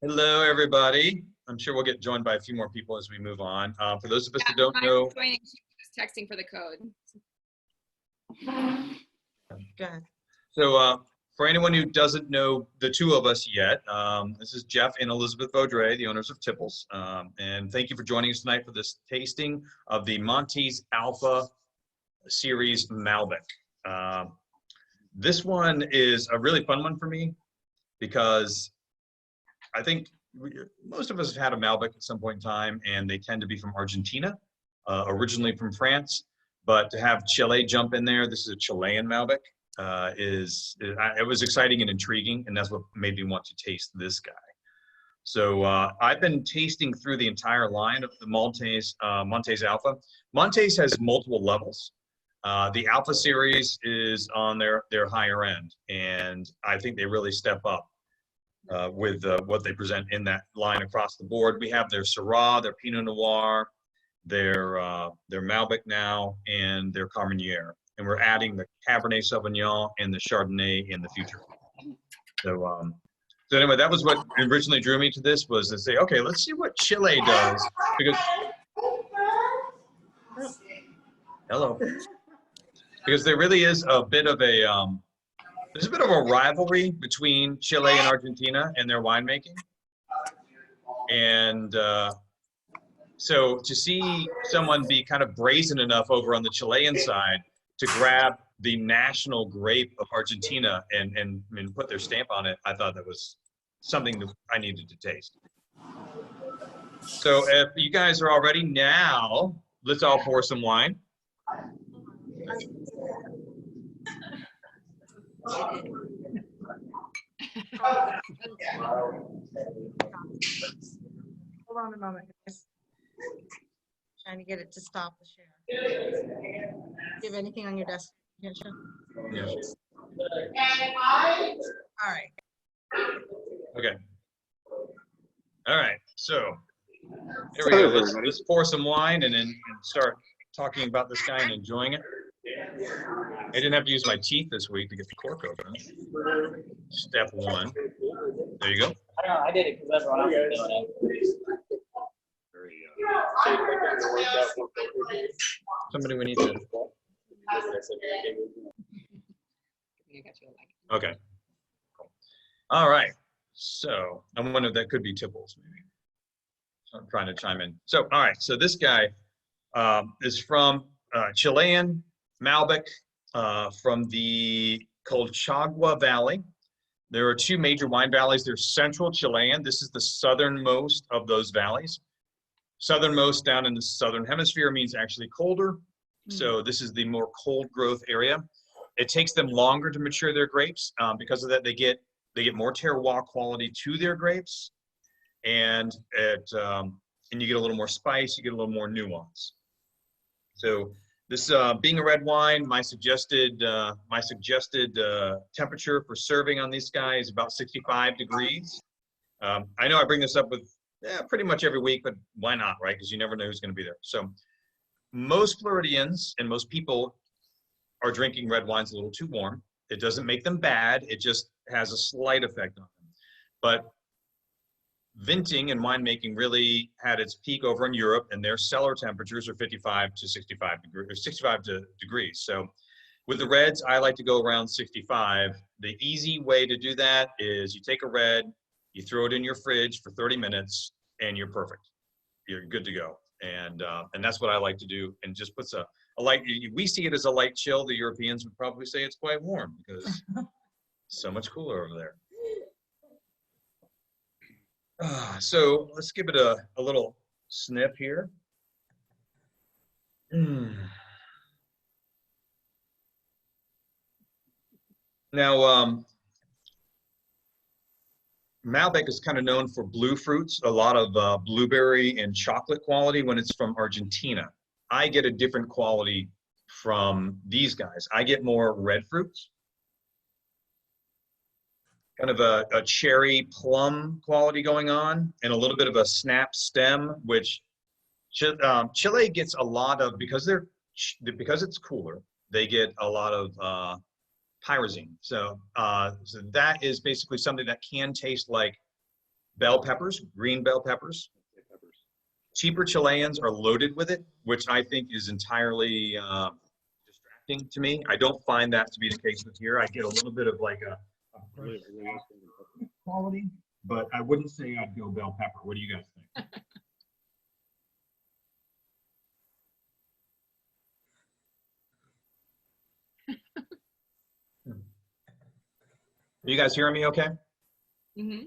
Hello, everybody. I'm sure we'll get joined by a few more people as we move on. For those of us that don't know, joining, she was texting for the code. go ahead. So for anyone who doesn't know the two of us yet, this is Jeff and Elizabeth Vaudrey, the owners of Tipplers. And thank you for joining us tonight for this tasting of the Montes Alpha Series Malbec. This one is a really fun one for me because I think most of us have had a Malbec at some point in time, and they tend to be from Argentina, originally from France. But to have Chile jump in there, this is a Chilean Malbec, it was exciting and intriguing, and that's what made me want to taste this guy. So I've been tasting through the entire line of the Montes Alpha. Montes has multiple levels. The Alpha series is on their higher end, and I think they really step up with what they present in that line across the board. We have their Syrah, their Pinot Noir, their Malbec now, and their Carmenere. And we're adding the Cabernet Sauvignon and the Chardonnay in the future. So, so anyway, that was what originally drew me to this, was to say, okay, let's see what Chile does. Because, hello. Because there really is a bit of a, there's a bit of a rivalry between Chile and Argentina and their winemaking. And so to see someone be kind of brazen enough over on the Chilean side to grab the national grape of Argentina and put their stamp on it, I thought that was something that I needed to taste. So if you guys are all ready now, let's all pour some wine. Hold on a moment, guys. Trying to get it to stop the share. Do you have anything on your desk? Yeah. All right. Okay. All right. So here we go. Let's pour some wine and then start talking about this guy and enjoying it. I didn't have to use my teeth this week to get the cork open. Step one. There you go. I did it because everyone else was doing it. Somebody we need to. Okay. Cool. All right. So I'm wondering if that could be Tipplers, maybe. So I'm trying to chime in. So all right. So this guy is from Chilean Malbec from the Colchagua Valley. There are two major wine valleys. There's Central Chilean. This is the southernmost of those valleys. Southernmost down in the southern hemisphere means actually colder. So this is the more cold growth area. It takes them longer to mature their grapes. Because of that, they get more terroir quality to their grapes, and you get a little more spice. You get a little more nuance. So this being a red wine, my suggested temperature for serving on this guy is about 65 degrees. I know I bring this up with pretty much every week, but why not, right? Because you never know who's going to be there. So most Floridians and most people are drinking red wines a little too warm. It doesn't make them bad. It just has a slight effect on them. But venting and winemaking really had its peak over in Europe, and their cellar temperatures are 55 to 65 degrees, or 65 degrees. So with the reds, I like to go around 65. The easy way to do that is you take a red, you throw it in your fridge for 30 minutes, and you're perfect. You're good to go. And that's what I like to do. And just puts a light, we see it as a light chill. The Europeans would probably say it's quite warm because so much cooler over there. So let's give it a little sniff here. Now, Malbec is kind of known for blue fruits, a lot of blueberry and chocolate quality when it's from Argentina. I get a different quality from these guys. I get more red fruits, kind of a cherry plum quality going on, and a little bit of a snap stem, which Chile gets a lot of, because it's cooler, they get a lot of pyrazine. So that is basically something that can taste like bell peppers, green bell peppers. Cheaper Chileans are loaded with it, which I think is entirely distracting to me. I don't find that to be the case with here. I get a little bit of like a quality, but I wouldn't say I'd go bell pepper. What do you guys think? Are you guys hearing me okay? Mm-hmm.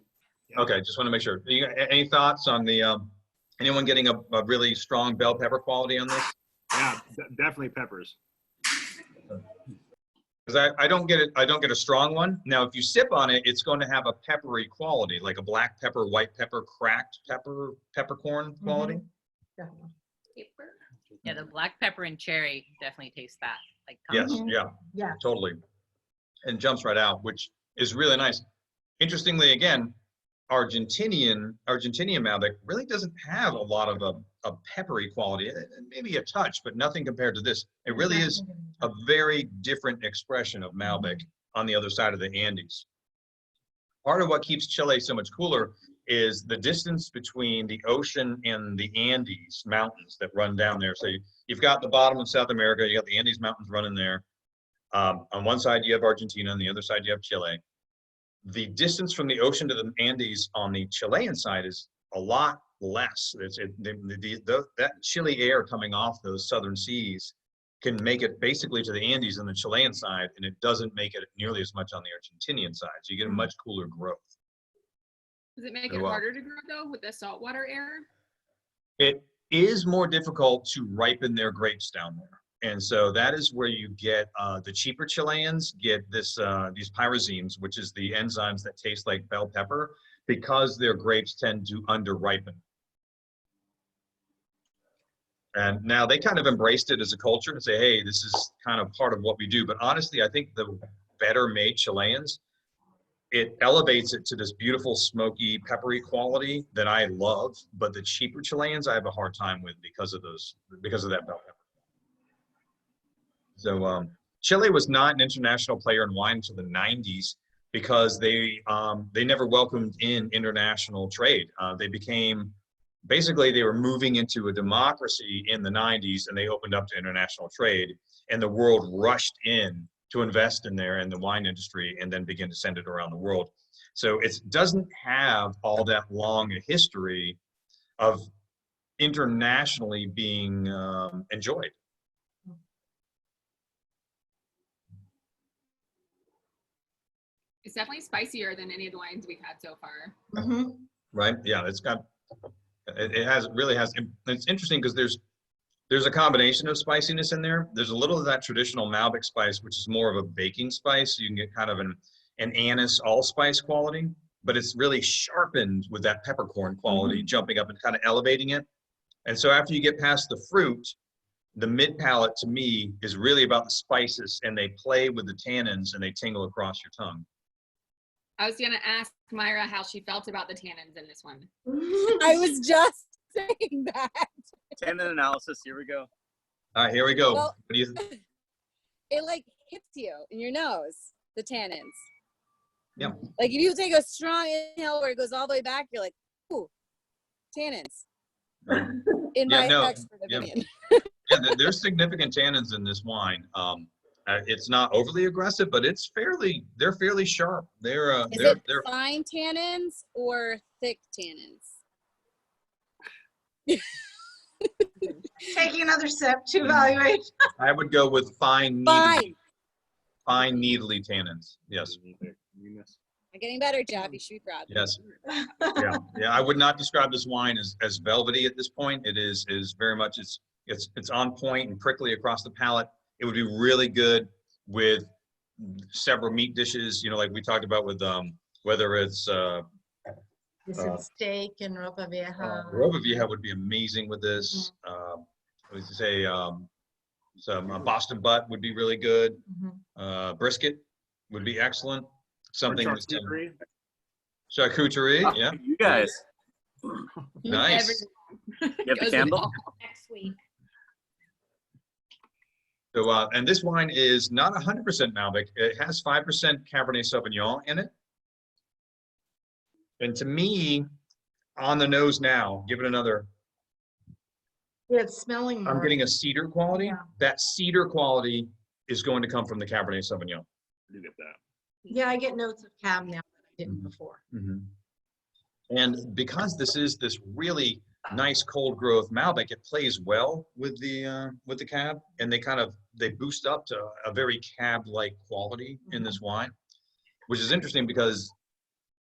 Okay, just want to make sure. Any thoughts on the, anyone getting a really strong bell pepper quality on this? Yeah, definitely peppers. Because I don't get it, I don't get a strong one. Now, if you sip on it, it's going to have a peppery quality, like a black pepper, white pepper, cracked pepper, peppercorn quality. Definitely. Yeah, the black pepper and cherry definitely taste that. Like Yes, Mhm. yeah, Yeah. totally. And jumps right out, which is really nice. Interestingly, again, Argentinian Malbec really doesn't have a lot of a peppery quality. Maybe a touch, but nothing compared to this. It really is a very different expression of Malbec on the other side of the Andes. Part of what keeps Chile so much cooler is the distance between the ocean and the Andes mountains that run down there. So you've got the bottom of South America, you got the Andes mountains running there. On one side you have Argentina, on the other side you have Chile. The distance from the ocean to the Andes on the Chilean side is a lot less. That chilly air coming off those southern seas can make it basically to the Andes on the Chilean side, and it doesn't make it nearly as much on the Argentinian side. So you get a much cooler growth. Does it make it harder to grow though with the saltwater air? It is more difficult to ripen their grapes down there. And so that is where you get the cheaper Chileans get these pyrazines, which is the enzymes that taste like bell pepper, because their grapes tend to under-ripen. And now they kind of embraced it as a culture and say, hey, this is kind of part of what we do. But honestly, I think the better made Chileans, it elevates it to this beautiful, smoky, peppery quality that I love. But the cheaper Chileans, I have a hard time with because of that bell pepper. So Chile was not an international player in wine until the 90s because they never welcomed in international trade. Basically they were moving into a democracy in the 90s, and they opened up to international trade, and the world rushed in to invest in there in the wine industry and then begin to send it around the world. So it doesn't have all that long a history of internationally being enjoyed. It's definitely spicier than any of the wines we've had so far. Mm-hmm. Right? Yeah, it really has. It's interesting because there's a combination of spiciness in there. There's a little of that traditional Malbec spice, which is more of a baking spice. So you can get kind of an anise allspice quality, but it's really sharpened with that peppercorn quality, jumping up and kind of elevating it. And so after you get past the fruit, the mid palate to me is really about the spices, and they play with the tannins and they tingle across your tongue. I was gonna ask Myra how she felt about the tannins in this one. I was just saying that. Tannin analysis, here we go. All right, here we go. Well, What do you it like hits you in your nose, the tannins. Yeah. Like if you take a strong inhale where it goes all the way back, you're like, ooh, tannins. In Yeah, my no, expert yeah. opinion. Yeah, there's significant tannins in this wine. It's not overly aggressive, but they're fairly sharp. They're Is it fine tannins or thick tannins? Taking another sip to evaluate. I would go with fine needly tannins. Yes. You're getting better, Jeff. You should be proud. Yes. Yeah. I would not describe this wine as velvety at this point. It is very much it's on point and prickly across the palate. It would be really good with several meat dishes, like we talked about with whether it's This is steak and ropa vieja. ropa vieja would be amazing with this. We say some Boston butt would be really good. Brisket would be excellent. Something with some charcuterie. Yeah. You guys. Nice. You have the candle? Next week. So, and this wine is not 100% Malbec. It has 5% Cabernet Sauvignon in it. And to me, on the nose now. Give it another. Yeah, it's smelling more. I'm getting a cedar quality. Yeah. That cedar quality is going to come from the Cabernet Sauvignon. I do get that. Yeah, I get notes of cab now that I didn't before. And because this is this really nice cold growth Malbec, it plays well with the cab, and they boost up to a very cab-like quality in this wine, which is interesting because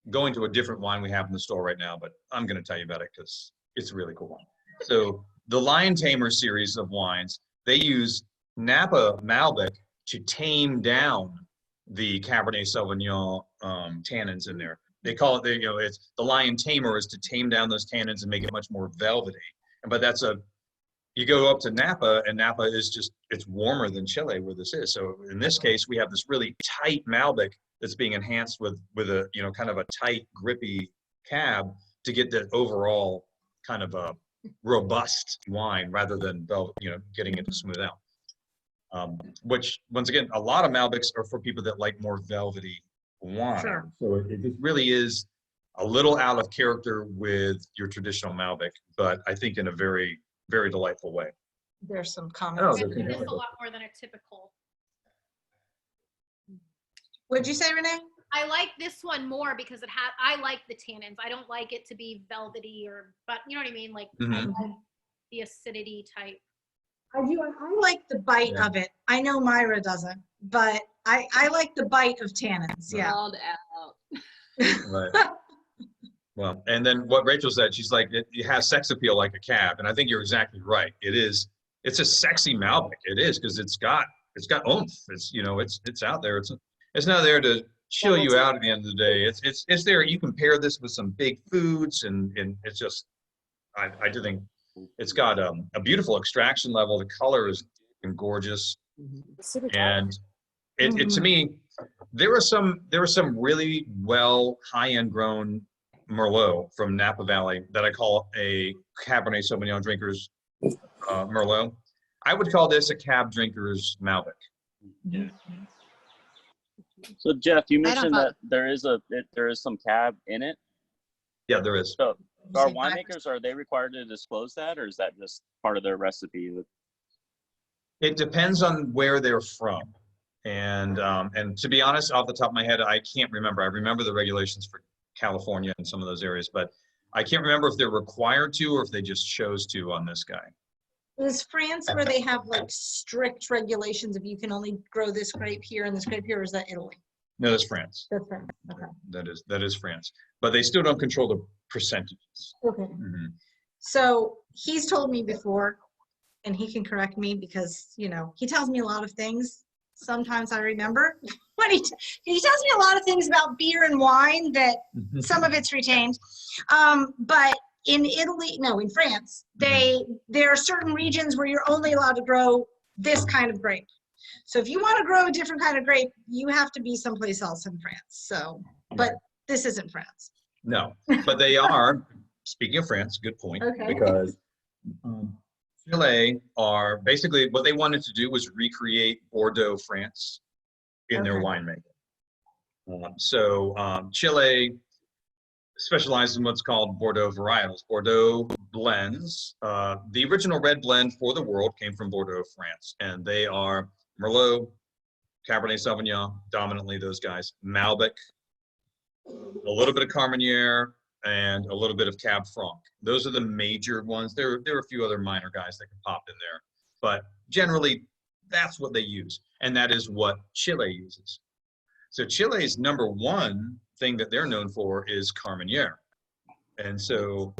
going to a different wine we have in the store right now, but I'm going to tell you about it because it's a really cool one. So the Lion Tamer series of wines, they use Napa Malbec to tame down the Cabernet Sauvignon tannins in there. They call it, it's the Lion Tamer is to tame down those tannins and make it much more velvety. But you go up to Napa, and Napa is just, it's warmer than Chile where this is. So in this case, we have this really tight Malbec that's being enhanced with a, kind of a tight, grippy cab to get the overall kind of a robust wine rather than, getting it to smooth out. Which, once again, a lot of Malbecs are for people that like more velvety wine. Sure. So it just really is a little out of character with your traditional Malbec, but I think in a very, very delightful way. There's some Oh, comments. there's It's a lot more than a typical. What'd you say, Renee? I like this one more because I like the tannins. I don't like it to be velvety but you know what I mean? Like, I Mhm. like the acidity type. I do. I like the bite Yeah. of it. I know Myra doesn't, but I like the bite of tannins. Yeah. Called out. Right. Well, and then what Rachel said, she's like, it has sex appeal like a cab, and I think you're exactly right. It's a sexy Malbec. It is, because it's got oomph. It's out there. It's not there to chill you out at the end of the day. It's there. You can pair this with some big foods, and it's just, I do think it's got a beautiful extraction level. The color is deep and gorgeous, and it to me, there were some really well high-end grown Merlot from Napa Valley that I call a Cabernet Sauvignon drinkers Merlot. I would call this a cab drinkers Malbec. Yeah. So Jeff, you I don't mentioned know. that there is some cab in it. Yeah, there is. So are Say 5%. winemakers, are they required to disclose that, or is that just part of their recipe? It depends on where they're from. And to be honest, off the top of my head, I can't remember. I remember the regulations for California and some of those areas, but I can't remember if they're required to or if they just chose to on this guy. Is France where they have like strict regulations if you can only grow this grape here and this grape here, or is that Italy? No, that's France. That's France. Okay. That is France. But they still don't control the percentages. Okay. Mhm. So He's told me before, and he can correct me because, he tells me a lot of things. Sometimes I remember when he tells me a lot of things about beer and wine that some of it's retained. But in France, there are certain regions where you're only allowed to grow this kind of grape. So if you want to grow a different kind of grape, you have to be someplace else in France. So, but this isn't France. No, but they are, speaking of France, good point, Okay. because Chile are basically, what they wanted to do was recreate Bordeaux, France in their Okay. winemaking. Chile specializes in what's called Bordeaux varietals, Bordeaux blends. The original red blend for the world came from Bordeaux, France, and they are Merlot, Cabernet Sauvignon, dominantly those guys, Malbec, a little bit of Carmenere, and a little bit of Cab Franc. Those are the major ones. There are a few other minor guys that can pop in there, but generally that's what they use, and that is what Chile uses. So Chile's number one thing that they're known for is Carmenere, and so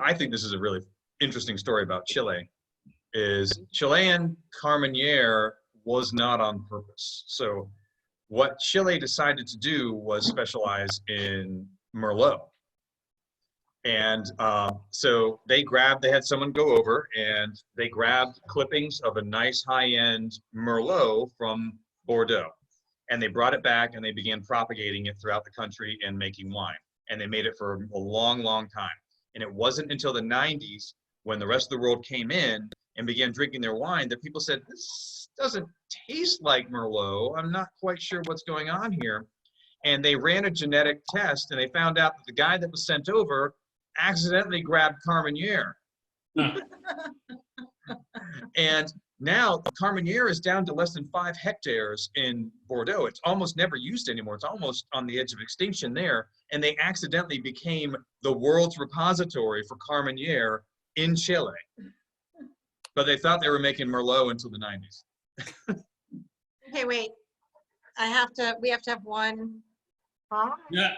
I think this is a really interesting story about Chile. Is Chilean Carmenere was not on purpose. So what Chile decided to do was specialize in Merlot. And so they had someone go over and they grabbed clippings of a nice high-end Merlot from Bordeaux. And they brought it back and they began propagating it throughout the country and making wine. And they made it for a long, long time. And it wasn't until the 90s when the rest of the world came in and began drinking their wine that people said, this doesn't taste like Merlot. I'm not quite sure what's going on here. And they ran a genetic test and they found out that the guy that was sent over accidentally grabbed Carmenere. And now Carmenere is down to less than 5 hectares in Bordeaux. It's almost never used anymore. It's almost on the edge of extinction there. And they accidentally became the world's repository for Carmenere in Chile. But they thought they were making Merlot until the 90s. Okay, wait. We have to have one. Huh? Yeah.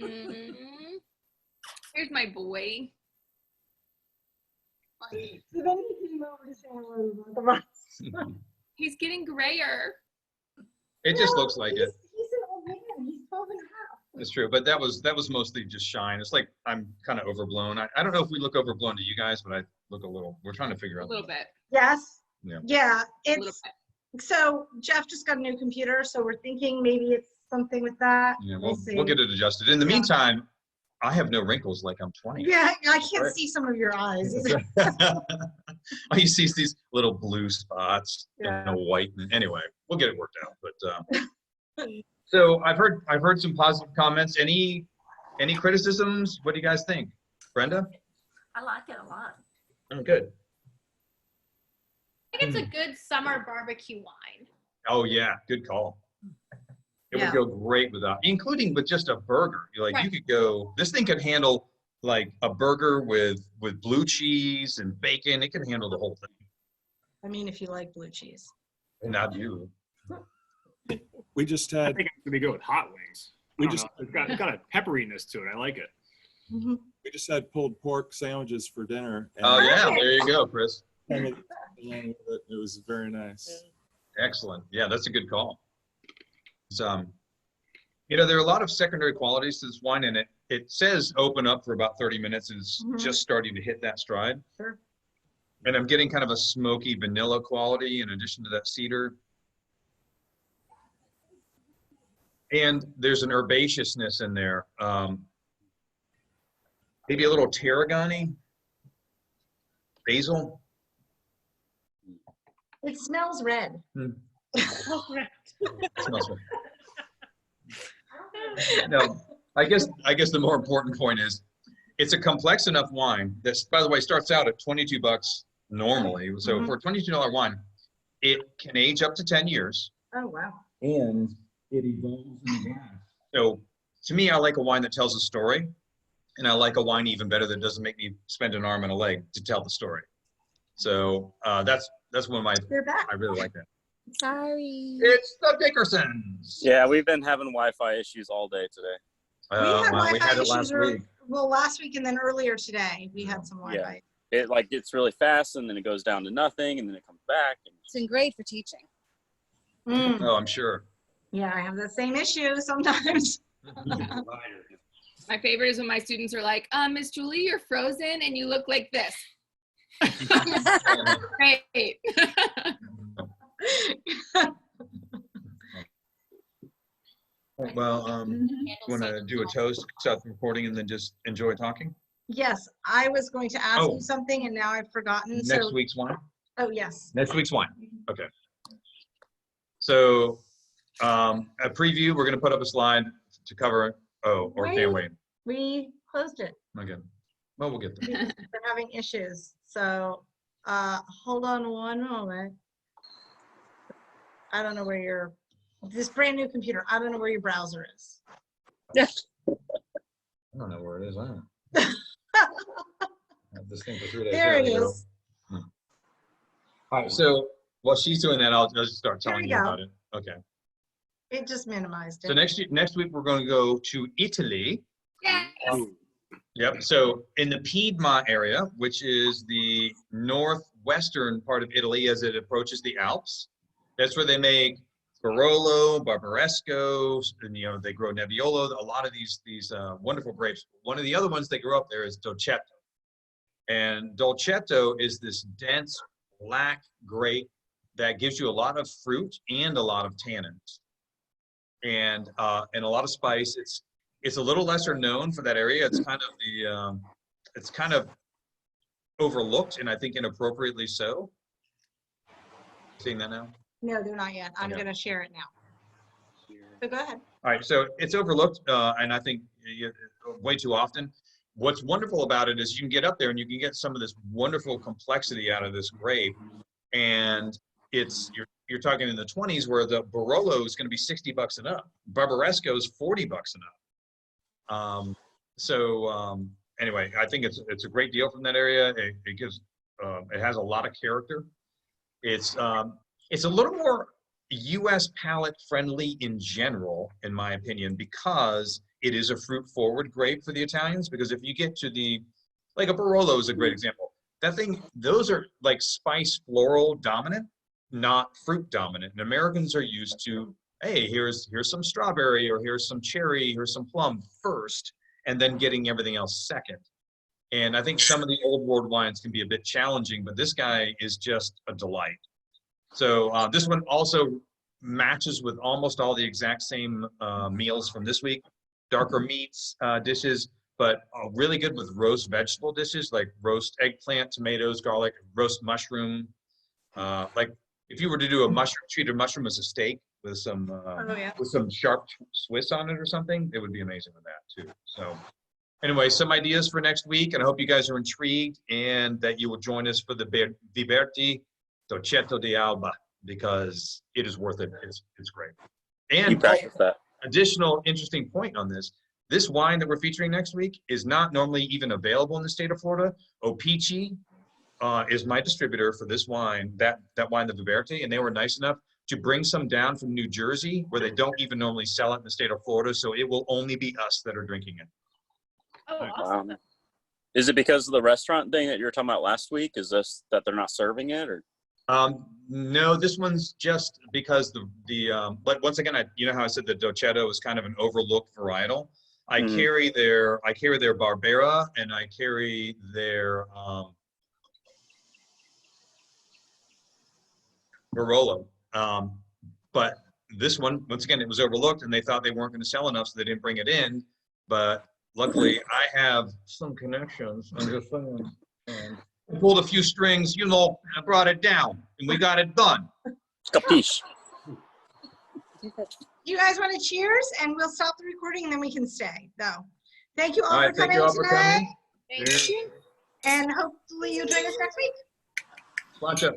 Mhm. Here's my boy. So then he came over to say hello to both of us. He's getting grayer. It just looks like it. He's an old man. He's 12 and a half. It's true, but that was mostly just shine. It's like I'm kind of overblown. I don't know if we look overblown to you guys, but I look a little. We're trying to figure A out. little bit. Yes. Yeah. Yeah. A little It's bit. so Jeff just got a new computer, so we're thinking maybe it's something with that. Yeah, We'll we'll get it adjusted. In the Yeah. meantime, I have no wrinkles like I'm 20. Yeah, I can't Right. see some of your eyes. I used to see these little blue spots Yeah. and a white. Anyway, we'll get it worked out. But so I've heard some positive comments. Any criticisms? What do you guys think, Brenda? I like it a lot. Oh, good. I think it's a good summer barbecue wine. Oh yeah, good call. It Yeah. would go great with that, including with just a burger. You Right. could go. This thing could handle like a burger with blue cheese and bacon. It can handle the whole thing. I mean, if you like blue cheese. And I do. We just I had think I'm gonna go with hot wings. We I don't just- know. It's got a pepperiness to it. I like it. Mhm. we just had pulled pork sandwiches for dinner. And Oh yeah, there you go, Chris. it was very nice. Excellent. Yeah, that's a good call. It's, there are a lot of secondary qualities to this wine, and it says open up for about 30 minutes, and it's Mhm. just starting to hit that stride. Sure. And I'm getting kind of a smoky vanilla quality in addition to that cedar. And there's an herbaceousness in there. Maybe a little tarragon-y, basil. It smells red. It smells good. No, I guess the more important point is it's a complex enough wine that, by the way, starts out at $22 normally. So for a $22 wine, it can age up to 10 years. Oh, wow. And it evolves in the glass. So to me, I like a wine that tells a story, and I like a wine even better that doesn't make me spend an arm and a leg to tell the story. So that's one of my. You're back. I really like that. Sorry. It's the Dickersons. Yeah, we've been having Wi-Fi issues all day today. We had Well, we Wi-Fi had it issues last week. well, last week and then earlier today, we had some Yeah. Wi-Fi. It like gets really fast and then it goes down to nothing and then it comes back. And It's been great for teaching. Mm. Oh, I'm sure. Yeah, I have the same issue sometimes. My favorite is when my students are like, Miss Julie, you're frozen and you look like this. Great. Well, want to do a toast, stop the recording, and then just enjoy talking? Yes, I was going to ask Oh. you something and now I've forgotten. Next So, week's wine? oh, yes. Next week's wine. Okay. So a preview, we're going to put up a slide to cover, or can't wait. We closed it. Okay. Well, we'll get there. We're having issues. So hold on one moment. I don't know where this brand new computer, I don't know where your browser is. I don't know where it is. I don't know. I had this thing for 3 days. There it ago. is. All right. So while she's doing that, I'll just start There telling we you go. about it. Okay. It just minimized it. So next week, we're going to go to Italy. Yes. Yep. So in the Piedmont area, which is the northwestern part of Italy as it approaches the Alps, that's where they make Barolo, Barbaresco, and they grow Nebbiolo. A lot of these wonderful grapes. One of the other ones they grow up there is Dolcetto, and Dolcetto is this dense black grape that gives you a lot of fruit and a lot of tannins, and a lot of spice. It's a little lesser known for that area. It's kind of overlooked, and I think inappropriately so. Seeing that now? No, they're not yet. I'm Okay. going to share it now. So go ahead. All right, so it's overlooked, and I think way too often. what's wonderful about it is you can get up there and you can get some of this wonderful complexity out of this grape. And you're talking in the 20s where the Barolo is going to be $60 and up. Barbaresco is $40 and up. Anyway, I think it's a great deal from that area. It gives it has a lot of character. It's a little more U.S. palate friendly in general, in my opinion, because it is a fruit forward grape for the Italians. Because if you get to like a Barolo is a great example. Those are like spice floral dominant, not fruit dominant. And Americans are used to, hey, here's some strawberry, or here's some cherry, here's some plum first, and then getting everything else second. And I think some of the old world wines can be a bit challenging, but this guy is just a delight. So this one also matches with almost all the exact same meals from this week. Darker meats dishes, but really good with roast vegetable dishes like roast eggplant, tomatoes, garlic, roast mushroom. Like if you were to do a treat a mushroom as a steak with some with some sharp Swiss on it or something, it would be amazing with that too. So anyway, some ideas for next week, and I hope you guys are intrigued and that you will join us for the Viverti Dolcetto di Alba, because it is worth it. It's great. And You practice that. additional interesting point on this wine that we're featuring next week is not normally even available in the state of Florida. Opici is my distributor for this wine, that wine, the Viverti, and they were nice enough to bring some down from New Jersey, where they don't even normally sell it in the state of Florida, so it will only be us that are drinking it. Oh, awesome. Is it because of the restaurant thing that you were talking about last week? Is this that they're not serving it, or? No, this one's just because but once again, you know how I said the Dolcetto is kind of an overlooked varietal. I carry their Barbera, and I carry their Barolo. But this one, once again, it was overlooked, and they thought they weren't going to sell enough, so they didn't bring it in. But luckily, I have some connections. I'm just saying. I pulled a few strings, and brought it down, and we got it done. Capiche. You guys want to cheers, and we'll stop the recording, and then we can stay. So, thank you all, All for right, thank coming you all for tonight. coming. Thank you. And hopefully you'll join us next week. Sláinte.